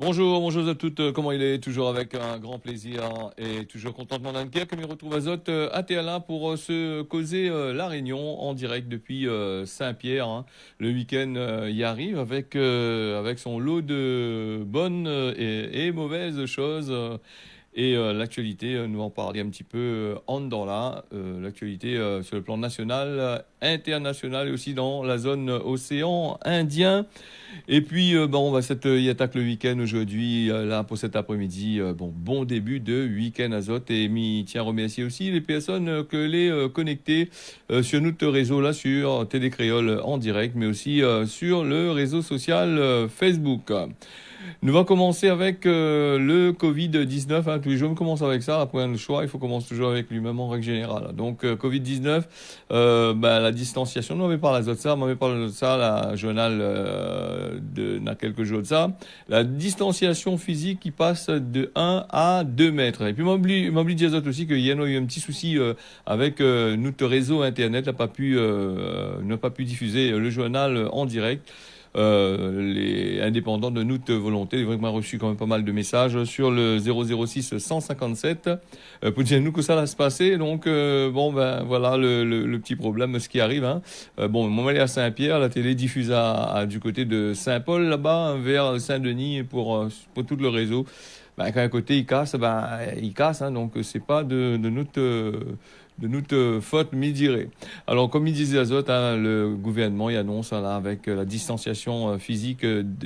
Bonjour, bonjour à toutes. Comment il est? Toujours avec un grand plaisir et toujours content de mon Anker comme il retrouve Azote à TLA pour se causer La Réunion en direct depuis Saint-Pierre, hein. Le week-end y arrive avec son lot de bonnes et mauvaises choses. Et l'actualité, nous en parler un petit peu en dedans là. L'actualité sur le plan national, international et aussi dans la zone océan Indien. Et puis, bon, on va y attaque le week-end aujourd'hui, là, pour cet après-midi. Bon début de week-end azote. Et m'y tiens à remercier aussi les personnes que les connectées sur notre réseau, là, sur Télé Créole en direct, mais aussi sur le réseau social Facebook. Nous allons commencer avec le Covid-19, hein. Tous les jours, on commence avec ça. Après un choix, il faut commencer toujours avec lui-même en règle générale. Donc, Covid-19, la distanciation, nous avait parlé de ça, m'avait parlé de ça, la journal n'a quelques jours de ça. La distanciation physique qui passe de 1 à 2 mètres. Et puis, m'oublie de dire aussi qu'il y a eu un petit souci avec notre réseau Internet, n'a pas pu diffuser le journal en direct. Les indépendants de notre volonté. On a reçu quand même pas mal de messages sur le 006 157 pour dire nous que ça va se passer. Donc, voilà le petit problème, ce qui arrive, hein. Moi, est à Saint-Pierre, la télé diffuse du côté de Saint-Paul, là-bas, vers Saint-Denis pour tout le réseau. Quand un côté il casse, hein. Donc, c'est pas de notre faute, m'y dirait. Alors, comme il disait Azote, hein, le gouvernement il annonce là, avec la distanciation physique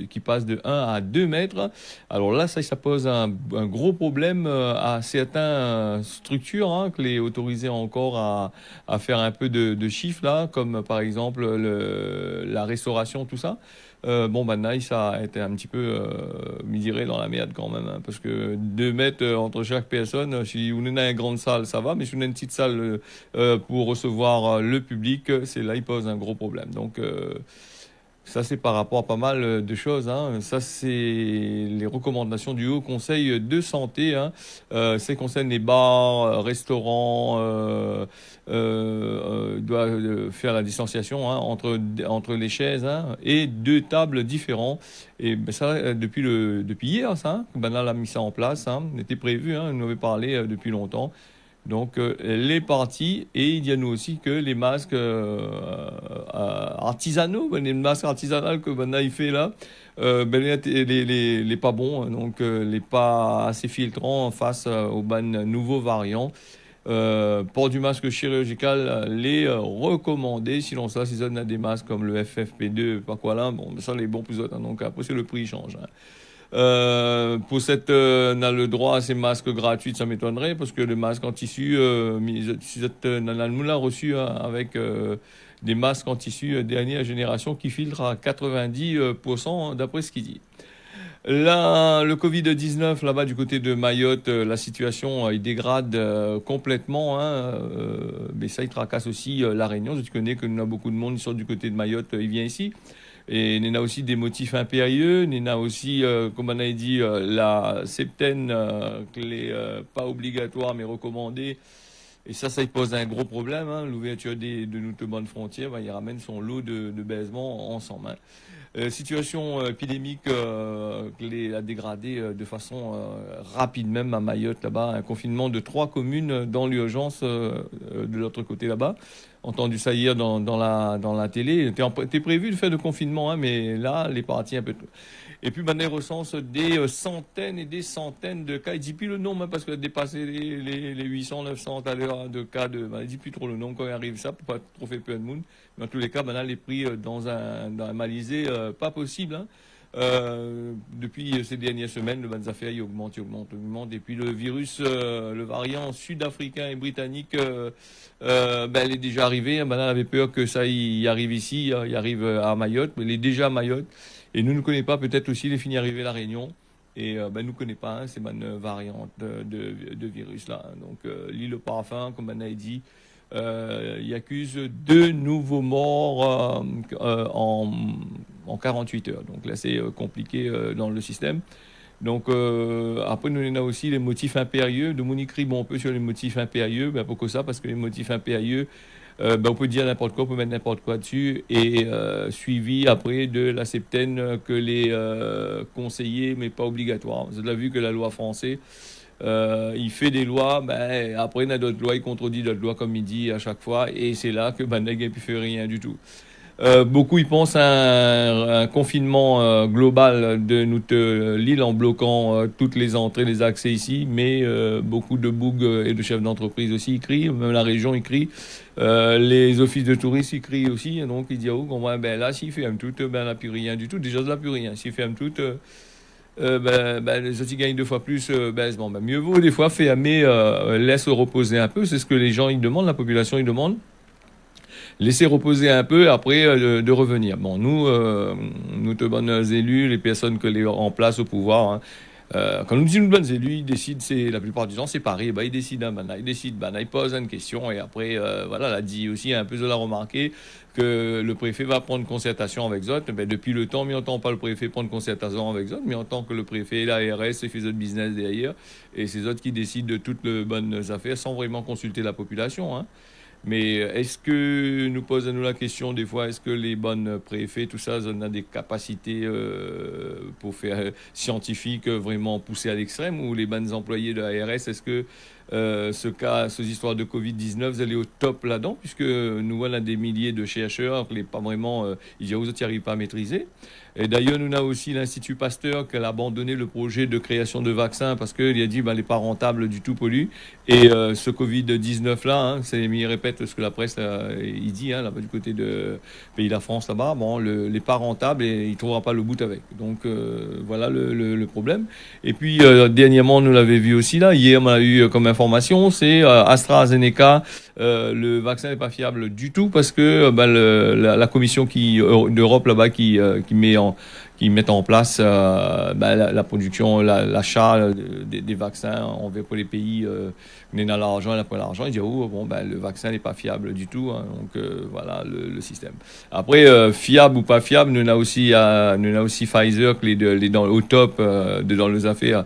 qui passe de 1 à 2 mètres. Alors là, ça pose un gros problème à certaines structures, hein, que les autorisés encore à faire un peu de chiffres, là, comme par exemple la restauration, tout ça. Maintenant, ça a été un petit peu, m'y dirait, dans la merde quand même, hein, parce que 2 mètres entre chaque personne, si vous êtes dans une grande salle, ça va, mais si vous êtes dans une petite salle pour recevoir le public, c'est là il pose un gros problème. Donc ça c'est par rapport à pas mal de choses, hein. Ça c'est les recommandations du Haut Conseil de santé, hein. Ça concerne les bars, restaurants, doivent faire la distanciation, hein, entre les chaises, hein, et 2 tables différentes. Et ça depuis hier, ça, hein, Banal a mis ça en place, hein, était prévu, hein, on en avait parlé depuis longtemps. Donc, les parties, et il y a nous aussi que les masques artisanaux, les masques artisanaux que Vanna il fait là, les pas bons, hein. Donc les pas assez filtrants face aux nouveaux variants. Port du masque chirurgical, les recommandés, sinon ça, si on a des masques comme le FFP2, pas quoi là, bon, ça les bons plus autres, hein. Donc après, c'est le prix, il change, hein. On a le droit à ces masques gratuits, ça m'étonnerait, parce que le masque en tissu, on a le moulin reçu, hein, avec des masques en tissu dernière génération qui filtrent à 90%, hein, d'après ce qu'il dit. Là, le Covid-19, là-bas du côté de Mayotte, la situation il dégrade complètement, hein, mais ça, il tracasse aussi la Réunion. Tu connais que nous avons beaucoup de monde qui sort du côté de Mayotte, il vient ici. Et il y a aussi des motifs impérieux. Il y a aussi, comme on a dit, la septaine, que les pas obligatoire mais recommandée. Et ça il pose un gros problème, hein. L'ouverture de notre bonne frontière, il ramène son lot de baisement ensemble, hein. Situation épidémique a dégradé de façon rapide même à Mayotte là-bas. Un confinement de 3 communes dans l'urgence de l'autre côté là-bas. Entendu ça hier dans la télé. T'es prévu le fait de confinement, hein, mais là, les parties un peu. Et puis, maintenant, ils recensent des centaines et des centaines de cas. Il dit plus le nombre, hein, parce que dépasser les 800, 900 à l'heure de cas de. Il dit plus trop le nombre quand il arrive ça, pour pas trop faire peur de monde. Mais en tous les cas, maintenant, les prix dans un malisé, pas possible, hein. Depuis ces dernières semaines, le Banzaffaire il augmente, il augmente, il augmente. Et puis le virus, le variant sud-africain et britannique, il est déjà arrivé. Maintenant, on avait peur que ça y arrive ici, il arrive à Mayotte, mais il est déjà à Mayotte. Et nous ne connaissons pas, peut-être aussi, il est fini arriver à La Réunion. Et nous ne connaissons pas, hein, ces variantes de virus là, hein. Donc l'île au parfum, comme on a dit, il accuse 2 nouveaux morts en 48 heures. Donc là, c'est compliqué dans le système. Donc après, nous on a aussi les motifs impérieux. De Monique Ribon, un peu sur les motifs impérieux. Pourquoi ça? Parce que les motifs impérieux, on peut dire n'importe quoi, on peut mettre n'importe quoi dessus, et suivi après de la septaine que les conseillers, mais pas obligatoire. Vous avez vu que la loi française, il fait des lois, ben, après il y a d'autres lois, il contredit d'autres lois comme il dit à chaque fois, et c'est là que ben, il ne fait rien du tout. Beaucoup y pensent à un confinement global de notre l'île en bloquant toutes les entrées, les accès ici, mais beaucoup de bougs et de chefs d'entreprise aussi y crient, même la région y crie, les offices de touristes y crient aussi, donc ils disent oh, ben là s'il fait un tout, ben là plus rien du tout, déjà de là plus rien, s'il fait un tout, les autres ils gagnent deux fois plus, bon, ben, mieux vaut des fois fermer, laisse reposer un peu, c'est ce que les gens ils demandent, la population ils demande, laisser reposer un peu après de revenir. Bon, nous te bonnes élus, les personnes que les en place au pouvoir, hein, quand nous disons bonnes élus, ils décident, c'est la plupart du temps c'est Paris, bah, ils décident, hein, ils posent une question et après, voilà, l'a dit aussi un peu de la remarquer que le préfet va prendre concertation avec Zot. Ben, depuis le temps, mais on n'entend pas le préfet prendre concertation avec Zot, mais en tant que le préfet, l'ARS, il fait Zot business derrière, et c'est Zot qui décide de toutes les bonnes affaires sans vraiment consulter la population, hein. Mais est-ce que nous posons la question des fois, est-ce que les bonnes préfets, tout ça, on a des capacités pour faire scientifique vraiment poussées à l'extrême, ou les bonnes employés de l'ARS, est-ce que ces histoires de Covid-19, elle est au top là-dedans, puisque nous voilà des milliers de chercheurs, les pas vraiment, ils disent aux autres, ils n'arrivent pas à maîtriser. Et d'ailleurs, nous avons aussi l'Institut Pasteur qui a abandonné le projet de création de vaccins parce qu'il a dit ben, n'est pas rentable du tout pour lui. Et ce Covid-19 là, hein, il répète ce que la presse il dit, hein, là-bas du côté de pays de la France là-bas, bon, n'est pas rentable et il ne trouvera pas le bout avec. Donc voilà le problème. Et puis dernièrement, nous l'avons vu aussi là, hier on a eu comme information, c'est AstraZeneca, le vaccin n'est pas fiable du tout parce que ben, la commission d'Europe là-bas qui mettent en place la production, l'achat des vaccins envers pour les pays qui n'ont l'argent, et pas l'argent. Ils disent oh, bon, ben, le vaccin n'est pas fiable du tout, hein, donc voilà le système. Après, fiable ou pas fiable, nous avons aussi Pfizer qui est dans, au top dans les affaires.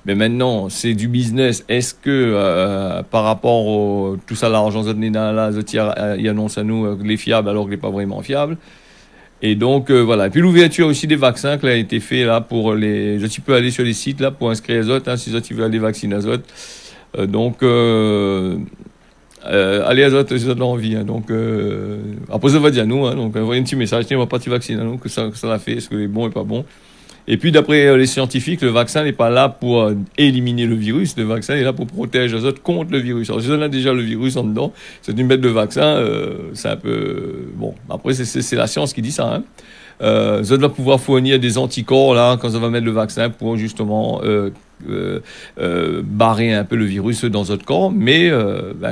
Mais maintenant, c'est du business. Est-ce que par rapport au tout ça, l'argent là, il annonce à nous les fiables alors qu'il n'est pas vraiment fiable. Et donc voilà. Et puis l'ouverture aussi des vaccins qui a été fait là pour les. Tu peux aller sur les sites là pour inscrire les autres, hein, si tu veux aller vacciner les autres. Allez à autres si vous avez envie. Hein, donc après ça va dire nous. Hein, donc envoyez un petit message. Tiens, on va partir vacciner. Donc ça l'a fait. Est-ce que est bon et pas bon? Et puis, d'après les scientifiques, le vaccin n'est pas là pour éliminer le virus. Le vaccin est là pour protéger les autres contre le virus. Alors, si on a déjà le virus en dedans, c'est une bête de vaccin, c'est un peu... Bon, après, c'est la science qui dit ça. Hein. Ça va pouvoir fournir des anticorps, là, quand ça va mettre le vaccin pour, justement... barrer un peu le virus dans notre corps, mais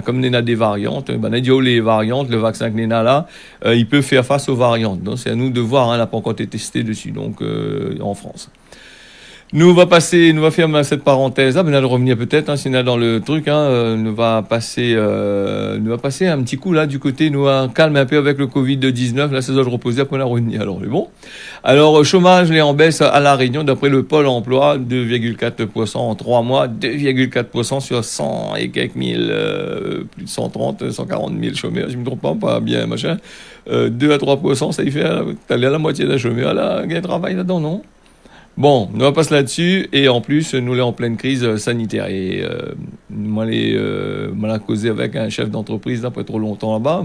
comme il y a des variantes, les variantes, le vaccin que là, il peut faire face aux variantes. Donc c'est à nous de voir, hein, n'a pas encore été testé dessus, donc en France. Nous va faire cette parenthèse. Mais de revenir peut-être, hein, si on est dans le truc, hein, nous va passer un petit coup là du côté, nous un calme un peu avec le Covid-19. Là, c'est ça de reposer après la revenir. Alors, c'est bon. Alors, chômage est en baisse à La Réunion, d'après le Pôle emploi, 2,4% en 3 mois, 2,4% sur 100 et quelques mille, plus de 130, 140 000 chômeurs. Je me trompe pas bien, machin. 2 à 3%, ça y fait, t'allais à la moitié d'un chômeur, là, il y a un travail là-dedans, non? Bon, on va passer là-dessus, et en plus, nous sommes en pleine crise sanitaire. Et moi, j'ai causé avec un chef d'entreprise là, pas trop longtemps là-bas.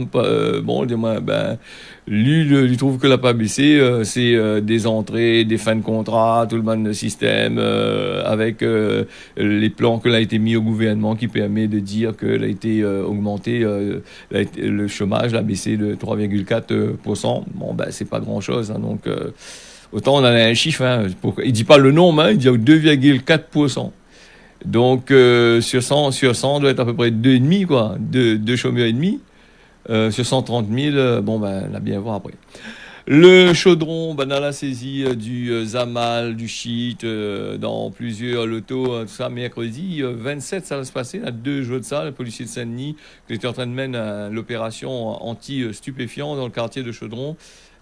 Bon, lui trouve que la pas baissé, c'est des entrées, des fins de contrat, tout le bon système, avec les plans que l'a été mis au gouvernement qui permet de dire que l'a été augmenté, le chômage l'a baissé de 3,4%. Bon, c'est pas grand-chose, hein, donc... Autant on a un chiffre, hein, il dit pas le nombre, hein, il dit 2,4%. Donc sur 100, on doit être à peu près 2,5, quoi, 2 chômeurs et demi. Sur 130 000, on a bien voir après. Le chaudron, on a la saisie du Zamal, du shit, dans plusieurs lotos, tout ça, mercredi 27, ça va se passer, à 2 jours de ça, le policier de Saint-Denis, qui était en train de mener l'opération anti-stupéfiant dans le quartier de Chaudron.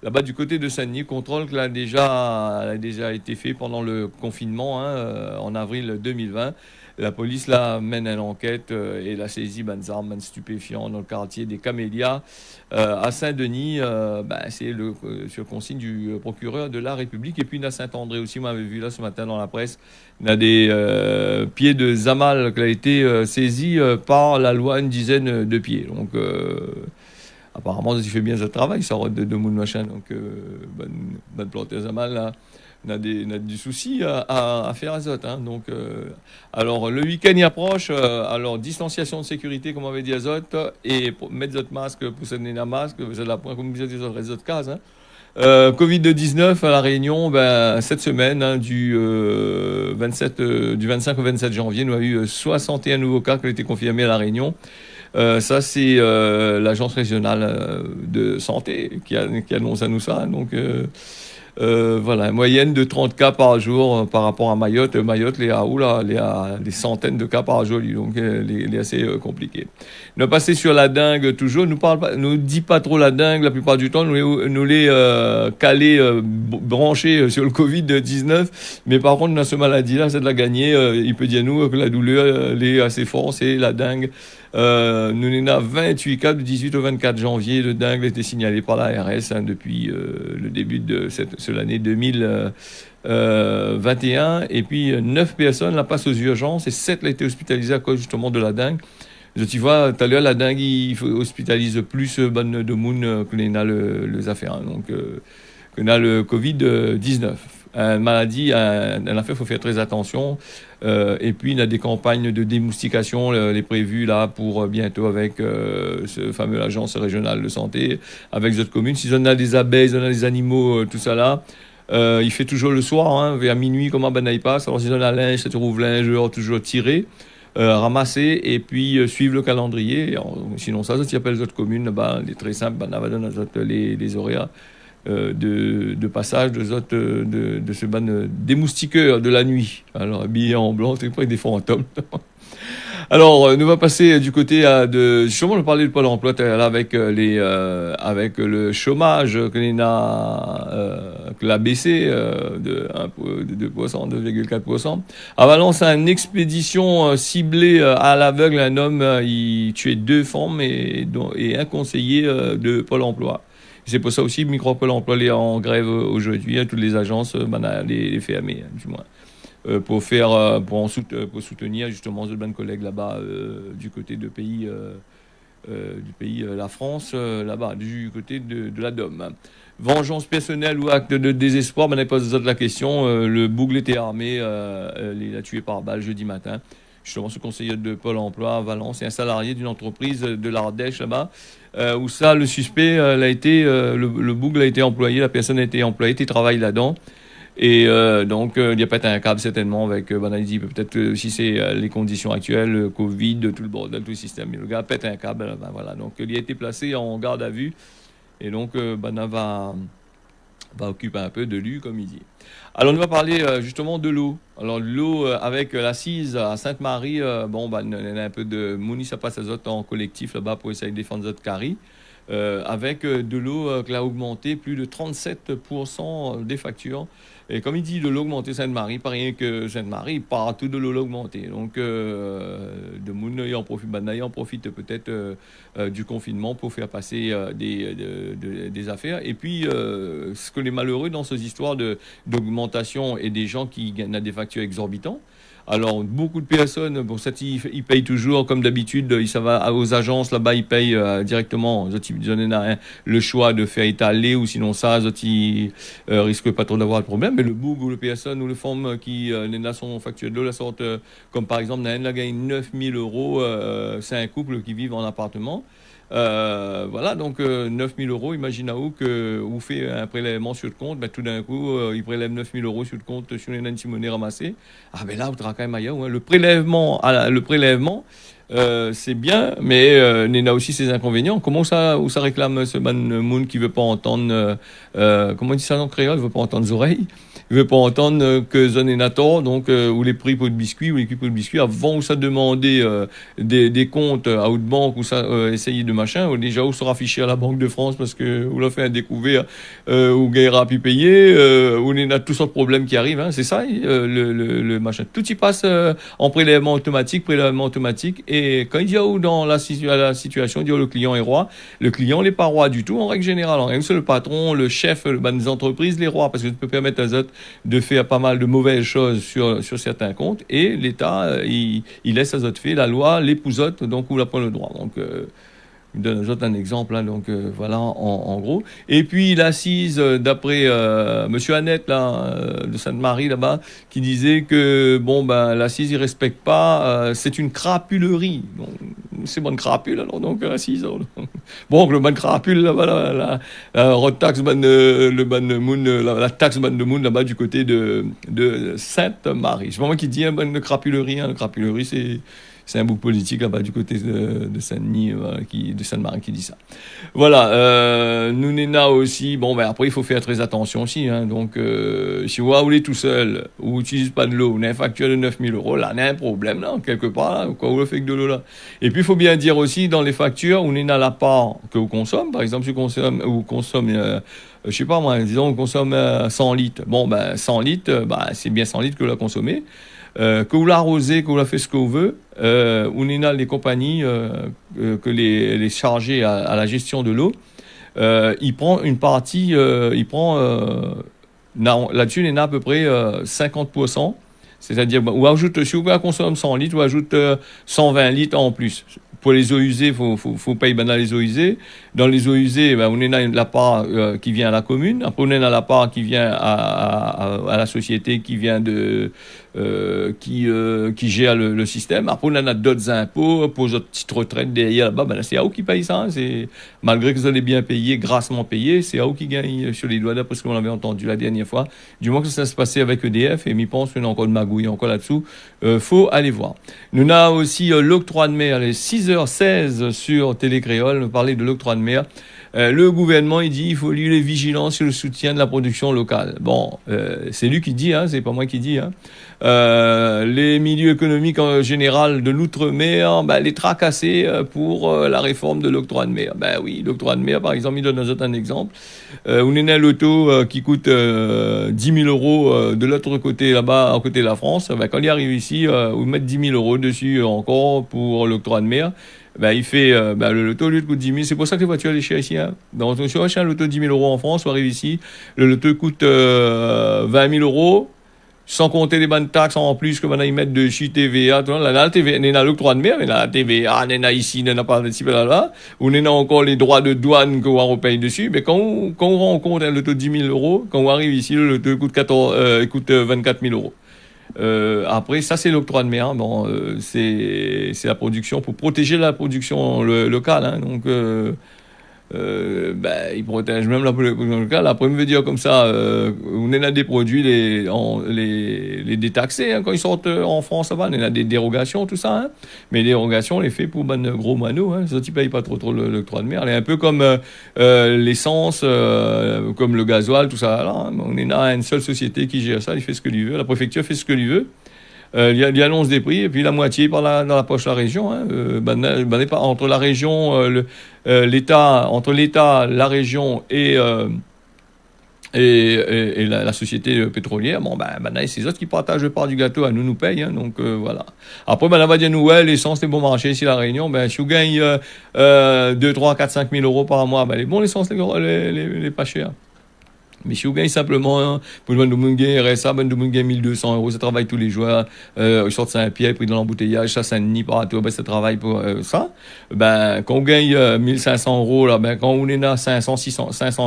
là-bas du côté de Saint-Denis, contrôle qui a déjà été fait pendant le confinement, hein, en avril 2020. La police là mène une enquête et la saisie des armes, des stupéfiants dans le quartier des Camélias à Saint-Denis. C'est sur consigne du procureur de la République. Et puis à Saint-André aussi, on avait vu là ce matin dans la presse, il y a des pieds de Zamal qui a été saisi par la loi une dizaine de pieds. Donc apparemment, il fait bien ce travail, ça aurait de mon machin. Donc bonne planter Zamal là. On a du souci à faire à Zot. Hein. Donc, alors, le week-end y approche. Alors, distanciation de sécurité, comme on avait dit à Zot, et pour mettre Zot masque pour se donner un masque, c'est la point, comme vous dites, les autres cases. Hein. Covid-19 à La Réunion, cette semaine, hein, du 25 au 27 janvier, nous avons eu 61 nouveaux cas qui ont été confirmés à La Réunion. Ça, c'est l'agence régionale de santé qui annonce à nous ça. Donc, voilà, une moyenne de 30 cas par jour par rapport à Mayotte. Mayotte, les a où là, les a des centaines de cas par jour, donc elle est assez compliqué. On va passer sur la dengue toujours. Nous dit pas trop la dengue la plupart du temps. Nous les calés, branchés sur le Covid-19. Mais par contre, dans ce maladie-là, c'est de la gagner. Il peut dire nous que la douleur elle est assez forte, c'est la dengue. Nous avons 28 cas du 18 au 24 janvier. Le dengue a été signalé par l'ARS depuis le début de l'année 2021. Et puis 9 personnes la passent aux urgences et 7 ont été hospitalisées à cause justement de la dengue. Tu vois, tout à l'heure, la dengue, il hospitalise plus de monde que les affaires. Hein, donc, qu'on a le Covid-19. Une maladie, en affaire, il faut faire très attention. Et puis, il y a des campagnes de démoustication, les prévues là pour bientôt avec ce fameux agence régionale de santé, avec les autres communes. Si on a des abeilles, on a des animaux, tout ça là, il fait toujours le soir, hein, vers minuit, comment il passe. Alors, si on a linge, ça trouve linge, toujours tiré. Ramasser et puis suivre le calendrier. Sinon, ça, si appelle les autres communes, il est très simple, on va donner les horaires de passage de ce démoustiqueur de la nuit. Alors, habillé en blanc, c'est pas des fantômes. Alors, nous va passer du côté de... Justement, on parlait de Pôle emploi là, avec le chômage que l'a baissé de 2%, 2,4%. À Valence, une expédition ciblée à l'aveugle. Un homme, il tuait 2 femmes et un conseiller de Pôle emploi. C'est pour ça aussi que Micro-Pôle emploi est en grève aujourd'hui. Toutes les agences, les fermées, du moins. Pour soutenir justement ce bon collègue là-bas du côté du pays la France là-bas du côté de la DOM. Vengeance personnelle ou acte de désespoir, n'est pas la question. Le Bougle était armé, il a tué par balle jeudi matin. Justement, ce conseiller de Pôle emploi à Valence est un salarié d'une entreprise de l'Ardèche là-bas, où ça, le suspect le Bougle a été employé, la personne a été employée, il travaille là-dedans. Et donc, il y a peut-être un câble certainement avec, peut-être si c'est les conditions actuelles, le Covid, tout le bordel, tout le système. Le gars pète un câble, voilà. Donc, il a été placé en garde à vue. Et donc, va occuper un peu de lui, comme il dit. Alors, on va parler justement de l'eau. Alors, l'eau avec l'assise à Sainte-Marie, on a un peu de Mouni, ça passe à Zot en collectif là-bas pour essayer de défendre Zot Carrie. Avec de l'eau qui a augmenté plus de 37% des factures. Et comme il dit, de l'eau augmentée Sainte-Marie, pas rien que Sainte-Marie, partout de l'eau augmentée. Donc, de moun en profite peut-être du confinement pour faire passer des affaires. Et puis, ce que les malheureux dans ces histoires d'augmentation et des gens qui gagnent des factures exorbitantes. Alors, beaucoup de personnes, ils payent toujours, comme d'habitude, ça va aux agences, là-bas, ils payent directement. Ils donnent le choix de faire étaler, ou sinon ça, ils risquent pas trop d'avoir de problème. Mais le boug ou le personne ou le forme qui n'a son facture de l'eau, la sorte, comme par exemple, n'a gagne 9 000 euros, c'est un couple qui vit en appartement. Voilà, donc 9 000 euros, imaginez-vous que vous faites un prélèvement sur le compte, tout d'un coup, il prélève 9 000 euros sur le compte sur une antimonnée ramassée. Ah ben là, vous traquez un maillot. Hein. Le prélèvement, c'est bien, mais il y a aussi ses inconvénients. Comment ça réclame ce ban monde qui veut pas entendre, comment on dit ça en créole, il veut pas entendre les oreilles. il veut pas entendre que Zonénator, donc, ou les prix pour le biscuit, ou les prix pour le biscuit, avant où ça demandait des comptes à haute banque, ou ça essayer de machin, ou déjà où sera affiché à la Banque de France, parce que où l'a fait un découvert, où Gaïra a pu payer, où il y a toutes sortes de problèmes qui arrivent, hein, c'est ça, le machin. Tout y passe en prélèvement automatique, et quand il y a où dans la situation, il y a où le client est roi, le client n'est pas roi du tout en règle générale. En règle, c'est le patron, le chef des entreprises, les rois, parce que tu peux permettre aux autres de faire pas mal de mauvaises choses sur certains comptes, et l'État, il laisse aux autres faire, la loi l'épousote, donc où il prend le droit. Donc, je donne aux autres un exemple, hein, donc voilà en gros. Et puis l'assise, d'après Monsieur Annette là, de Sainte-Marie là-bas, qui disait que bon ben l'assise il respecte pas, c'est une crapulerie. Donc, c'est bonne crapule alors donc l'assise. Bon le bonne crapule là-bas, la road tax le ban moon, la taxe ban de moon là-bas du côté de Sainte-Marie. C'est pas moi qui dis un ban de crapulerie, hein. Le crapulerie c'est un bouc politique là-bas du côté de Saint-Denis, voilà, de Sainte-Marie qui dit ça. Voilà, nous Néna aussi, bon ben après il faut faire très attention aussi, hein, donc si vous roulez tout seul, ou vous n'utilisez pas de l'eau, vous avez une facture de 9 000 euros, là il y a un problème là, quelque part, là, quoi, vous le faites que de l'eau là. Et puis il faut bien dire aussi dans les factures, où Néna la part que vous consommez, par exemple si vous consommez je sais pas moi, disons on consomme 100 litres, bon ben 100 litres, bah, c'est bien 100 litres que vous la consommez. Que vous l'arrosez, que vous la faites ce que vous voulez, on a les compagnies que les chargés à la gestion de l'eau, il prend une partie, là-dessus, il y en a à peu près 50%, c'est-à-dire, ou ajoute, si vous consommez 100 litres, ou ajoute 120 litres en plus. Pour les eaux usées, faut payer dans les eaux usées. Dans les eaux usées, ben, on a la part qui vient à la commune. Après, on a la part qui vient à la société qui vient qui gère le système. Après, on a d'autres impôts pour votre petite retraite derrière là-bas. Ben, c'est à eux qui paye ça. Hein. Malgré que vous allez bien payer, grassement payer, c'est à eux qui gagnent sur les doigts, d'après ce qu'on avait entendu la dernière fois. Du moins que ça se passait avec EDF, et m'y pense qu'on a encore de magouille encore là-dessous. Faut aller voir. Nous avons aussi l'octroi de mer, les 6h16 sur Télécréole. Nous parlait de l'octroi de mer. Le gouvernement, il dit il faut lui les vigilants sur le soutien de la production locale. Bon, c'est lui qui dit, hein, c'est pas moi qui dis. Hein. Les milieux économiques en général de l'outre-mer, ben, les tracasser pour la réforme de l'octroi de mer. Ben oui, l'octroi de mer, par exemple, il donne un exemple. On est à l'auto qui coûte 10 000 euros de l'autre côté, là-bas, à côté de la France. Ben, quand il arrive ici, vous mettez 10 000 euros dessus encore pour l'octroi de mer. Ben, il fait le loto, lui, coûte 10 000. C'est pour ça que les voitures, les chères ici. Hein. Donc, si on achète un loto de 10 000 euros en France, on arrive ici, le loto coûte 20 000 euros, sans compter les bonnes taxes en plus que maintenant ils mettent de chez TVA. La TVA, on a l'octroi de mer, mais la TVA, on a ici, on a pas ici, là. On a encore les droits de douane qu'on paye dessus. Mais quand on rend compte un loto de 10 000 euros, quand on arrive ici, le loto coûte 24 000 euros. Après, ça c'est l'octroi de mer. Bon, c'est la production pour protéger la production locale. Hein, donc, il protège même la production locale. Après, on veut dire comme ça, on en a des produits les détaxés hein, quand ils sortent en France. On a des dérogations, tout ça. Hein, mais les dérogations, on les fait pour ben gros mano. Hein, ça, tu payes pas trop l'octroi de mer. Elle est un peu comme l'essence, comme le gasoil, tout ça. Là, hein. On est là une seule société qui gère ça. Il fait ce que lui veut. La préfecture fait ce que lui veut. Il annonce des prix et puis la moitié dans la poche de la région. Hein, entre la région, l'État, entre l'État, la région et la société pétrolière. Bon c'est eux qui partagent le part du gâteau, à nous payent. Hein, donc voilà. Après on va dire nous l'essence est bon marché ici la Réunion. Ben si vous gagnez 2, 3, 4, 5 000 euros par mois, les bons l'essence les pas chers. Mais si vous gagnez simplement, hein, pour le monde RSA, le monde gagne 1 200 euros, ça travaille tous les jours, ils sortent Saint-Pierre, pris dans l'embouteillage, ça Saint-Denis, partout, ça travaille pour ça. Ben, quand on gagne 1 500 euros, là, ben, quand on est à 500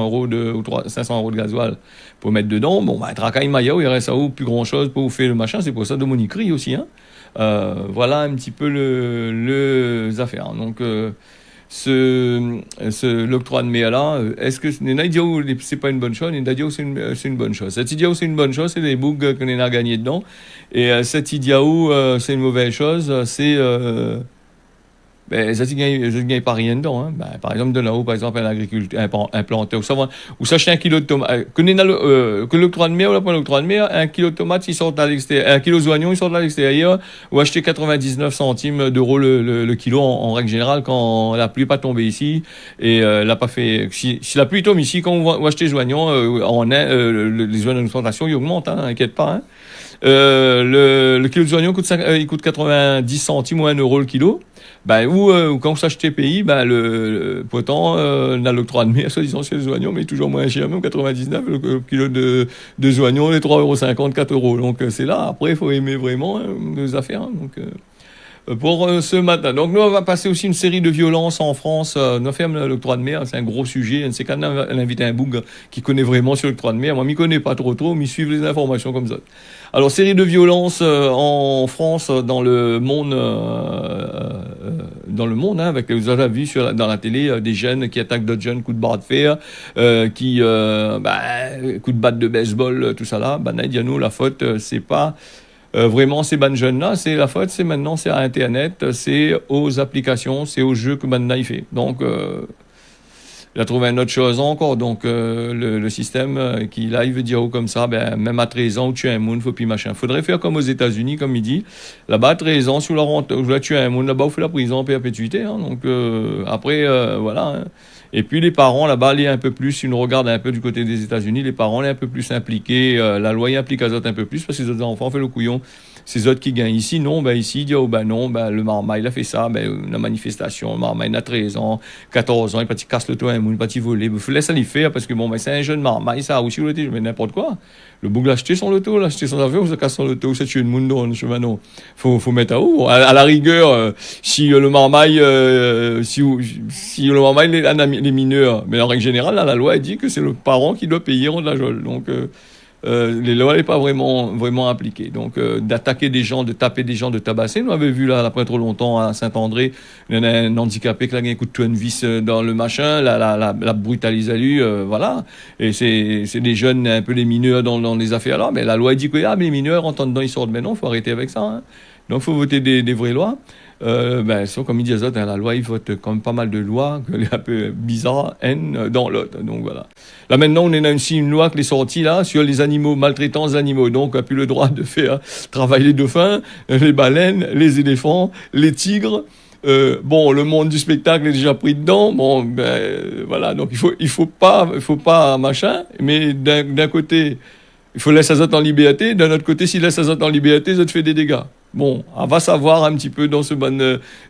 euros ou 500 euros de gasoil pour mettre dedans, bon, ben, Tracaille Maya, il reste plus grand chose pour vous faire le machin, c'est pour ça de mon écrit aussi, hein. Voilà un petit peu les affaires. Hein. Donc, l'octroi de mer là, est-ce que c'est pas une bonne chose? Nidadio c'est une bonne chose. Cette Idiao c'est une bonne chose, c'est des bougs qu'on a gagné dedans. Et cette Idiao c'est une mauvaise chose, c'est ben, ça ne gagne pas rien dedans. Hein. Ben, par exemple, de là-haut, par exemple, un agriculteur, un planteur, ou s'acheter un kilo de tomates, que l'octroi de mer, ou pas l'octroi de mer, un kilo de tomates, ils sortent à l'extérieur, un kilo d'oignons, ils sortent à l'extérieur, ou acheter 99 centimes d'euros le kilo en règle générale quand la pluie n'est pas tombée ici, et l'a pas fait, si la pluie tombe ici, quand on va acheter les oignons, les oignons d'exportation, ils augmentent, hein, inquiète pas, hein. Le kilo d'oignon il coûte 90 centimes ou 1 euro le kilo. Ben, ou quand on s'achète pays, ben, pourtant, on a l'octroi de mer, soi-disant, chez les oignons, mais toujours moins cher, même 99, le kilo de oignons, les 3,50 €, 4 euros. Donc, c'est là. Après, il faut aimer vraiment les affaires. Hein, donc, pour ce matin. Donc nous, on va passer aussi une série de violences en France. Nous ferme l'octroi de mer, c'est un gros sujet. C'est quand même invité un boug qui connaît vraiment sur l'octroi de mer. Moi, je m'y connais pas trop, mais suivre les informations comme ça. Alors, série de violences en France, dans le monde, hein, avec, vous avez vu dans la télé des jeunes qui attaquent d'autres jeunes, coups de barre de fer, coups de batte de baseball, tout ça là. Ben, nous, la faute, c'est pas vraiment ces bandes jeunes-là, c'est la faute, c'est maintenant, c'est à Internet, c'est aux applications, c'est aux jeux que maintenant il fait. Donc, il a trouvé une autre chose encore. Donc, le système qui live dit comme ça, ben, même à 13 ans, tu es un monde, faut plus machin. Faudrait faire comme aux États-Unis, comme il dit. Là-bas, à 13 ans, sous la rente, tu es un monde, là-bas, on fait la prison en perpétuité. Hein. Donc, après, voilà. Hein. Et puis les parents là-bas, les un peu plus, ils nous regardent un peu du côté des États-Unis, les parents les un peu plus impliqués, la loi y implique les autres un peu plus parce que les autres enfants font le couillon. Ces autres qui gagnent ici, non, ben ici, il dit, oh ben non, ben le marmaille, il a fait ça, ben la manifestation, le marmaille, il a 13 ans, 14 ans, il parti casse le toit, il parti voler, il faut laisser aller faire parce que bon, ben c'est un jeune marmaille, ça a aussi le je mets n'importe quoi. Le bouc l'a acheté son loto, l'a acheté son avion, ça casse son loto, ça tue une monde dans le chemin, non. Faut mettre à où? À la rigueur, si le marmaille, si le marmaille, les mineurs, mais en règle générale, là, la loi, elle dit que c'est le parent qui doit payer en de la geôle. Donc, les lois n'est pas vraiment appliquées. Donc, d'attaquer des gens, de taper des gens, de tabasser. Nous avons vu là, après trop longtemps à Saint-André, il y en a un handicapé qui a un coup de tournevis dans le machin, la brutalise à lui, voilà. Et c'est des jeunes, un peu les mineurs dans les affaires là. Mais la loi dit que mais les mineurs rentrent dedans, ils sortent. Mais non, il faut arrêter avec ça. Hein. Donc, il faut voter des vraies lois. Comme il dit les autres, hein, la loi, il vote quand même pas mal de lois, que les un peu bizarres, dans l'autre. Donc voilà. Là maintenant, on a aussi une loi qui est sortie là sur les animaux, maltraitants des animaux. Donc on n'a plus le droit de faire travailler les dauphins, les baleines, les éléphants, les tigres. Bon, le monde du spectacle est déjà pris dedans. Bon, voilà. Donc il faut pas machin. Mais d'un côté, il faut laisser les autres en liberté. D'un autre côté, s'il laisse les autres en liberté, ça te fait des dégâts. Bon, on va savoir un petit peu dans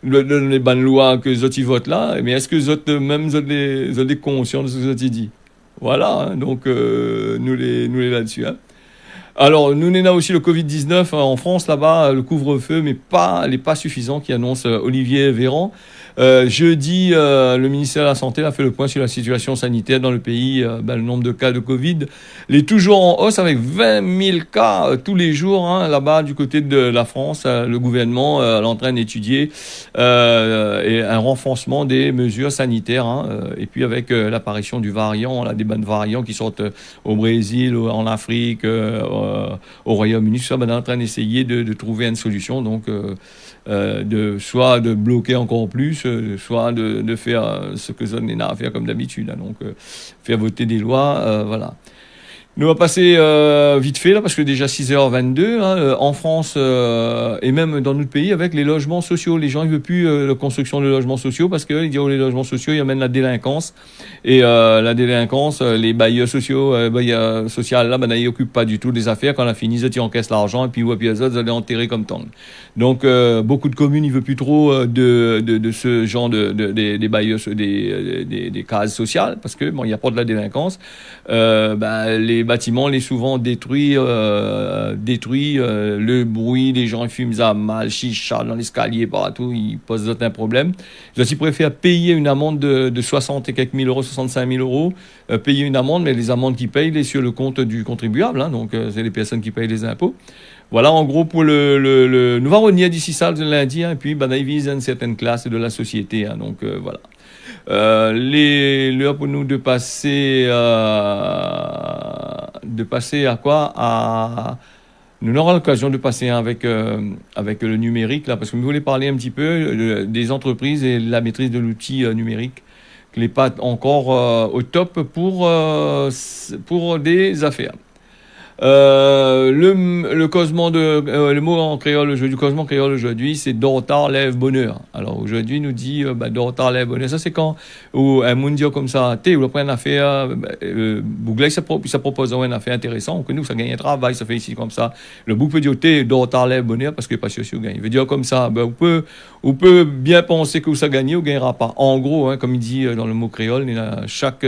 les bonnes lois que les autres y votent là, mais est-ce que les autres, même les autres conscients de ce que les autres y disent? Voilà, hein, donc nous les là-dessus. Hein. Alors, nous on a aussi le Covid-19 hein, en France là-bas, le couvre-feu, mais n'est pas suffisant, qui annonce Olivier Véran. Jeudi, le ministère de la Santé a fait le point sur la situation sanitaire dans le pays. Le nombre de cas de Covid il est toujours en hausse avec 20 000 cas tous les jours hein, là-bas du côté de la France. Le gouvernement est en train d'étudier et un renforcement des mesures sanitaires. Hein, et puis avec l'apparition du variant, là, des bonnes variants qui sortent au Brésil, en Afrique, au Royaume-Uni, tout ça, on est en train d'essayer de trouver une solution. Donc, soit de bloquer encore plus, soit de faire ce que Zone a à faire comme d'habitude. Hein, donc, faire voter des lois, voilà. Nous, on va passer vite fait, là, parce que déjà 6h22, hein, en France et même dans notre pays, avec les logements sociaux. Les gens ne veulent plus la construction de logements sociaux parce qu'ils disent les logements sociaux, ils amènent la délinquance. Et la délinquance, les bailleurs sociaux, là, ils n'occupent pas du tout des affaires. Quand on a fini, ils encaissent l'argent et puis les autres, ils allaient enterrer comme tant. Donc, beaucoup de communes, ils ne veulent plus trop de ce genre des bailleurs, des cases sociales parce que il n'y a pas de la délinquance. Les bâtiments, les souvent détruits, le bruit, les gens fument à mal, chicha dans l'escalier, partout, ils posent un problème. Ils préfèrent payer une amende de 60 et quelques mille euros, 65 000 euros, payer une amende, mais les amendes qu'ils payent, c'est sur le compte du contribuable, hein, donc c'est les personnes qui payent les impôts. Voilà, en gros, pour nous va revenir d'ici ça le lundi, hein, et puis, ils visent une certaine classe de la société, hein, donc voilà. L'heure pour nous de passer à quoi Nous aurons l'occasion de passer avec le numérique, là, parce que nous voulons parler un petit peu des entreprises et la maîtrise de l'outil numérique, qui n'est pas encore au top pour des affaires. Le mot en créole aujourd'hui, le causement créole aujourd'hui, c'est Dortar lève bonheur. Alors aujourd'hui, nous dit Dortar lève bonheur. Ça, c'est quand un monde dit comme ça, ou le prend une affaire, Google, ça propose une affaire intéressante, que nous, ça gagne un travail, ça fait ici comme ça. Le bout peut dire Dortar lève bonheur parce que pas sûr si vous gagnez. Il veut dire comme ça, on peut bien penser que ça gagne ou gagnera pas. En gros, hein, comme il dit dans le mot créole, chaque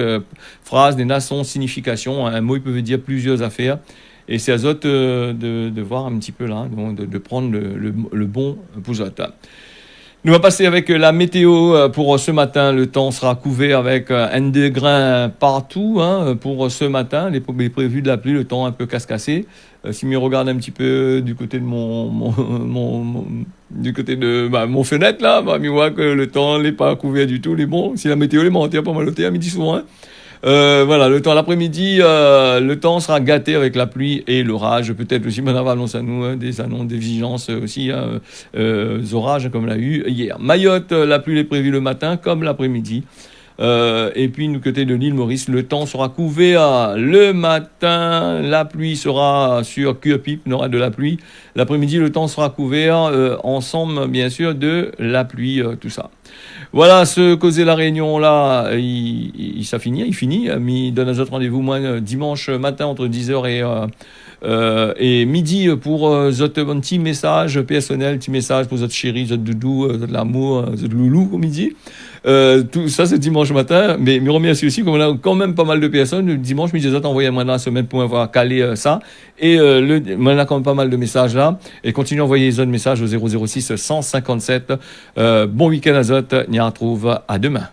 phrase a son signification. Un mot, il peut dire plusieurs affaires. Et c'est à eux de voir un petit peu là, donc de prendre le bon pour eux. Nous allons passer avec la météo pour ce matin. Le temps sera couvert avec un degré partout pour ce matin. Les prévus de la pluie, le temps un peu casse-cassé. Si je regarde un petit peu du côté de mon fenêtre là, je vois que le temps n'est pas couvert du tout. Si la météo est montée pas mal au thé à midi souvent. Voilà, le temps l'après-midi, le temps sera gâté avec la pluie et l'orage. Peut-être aussi, Madame annonce à nous des annonces, des vigilances aussi, orages comme on l'a eu hier. Mayotte, la pluie est prévue le matin comme l'après-midi. Et puis, du côté de l'île Maurice, le temps sera couvert le matin. La pluie sera sur Curepipe, il y aura de la pluie. L'après-midi, le temps sera couvert ensemble, bien sûr, de la pluie, tout ça. Voilà, ce causer la réunion là, il finit. Il donne à notre rendez-vous dimanche matin entre 10h et midi pour votre petit message personnel, petit message pour votre chéri, votre doudou, votre l'amour, votre loulou, comme il dit. Tout ça, c'est dimanche matin. Mais je remercie aussi, comme on a quand même pas mal de personnes. Le dimanche, je me disais, envoyez-moi dans la semaine pour avoir calé ça. Et on a quand même pas mal de messages là. Et continuez à envoyer les autres messages au 006 157. Bon week-end à Zot. On y retrouve à demain.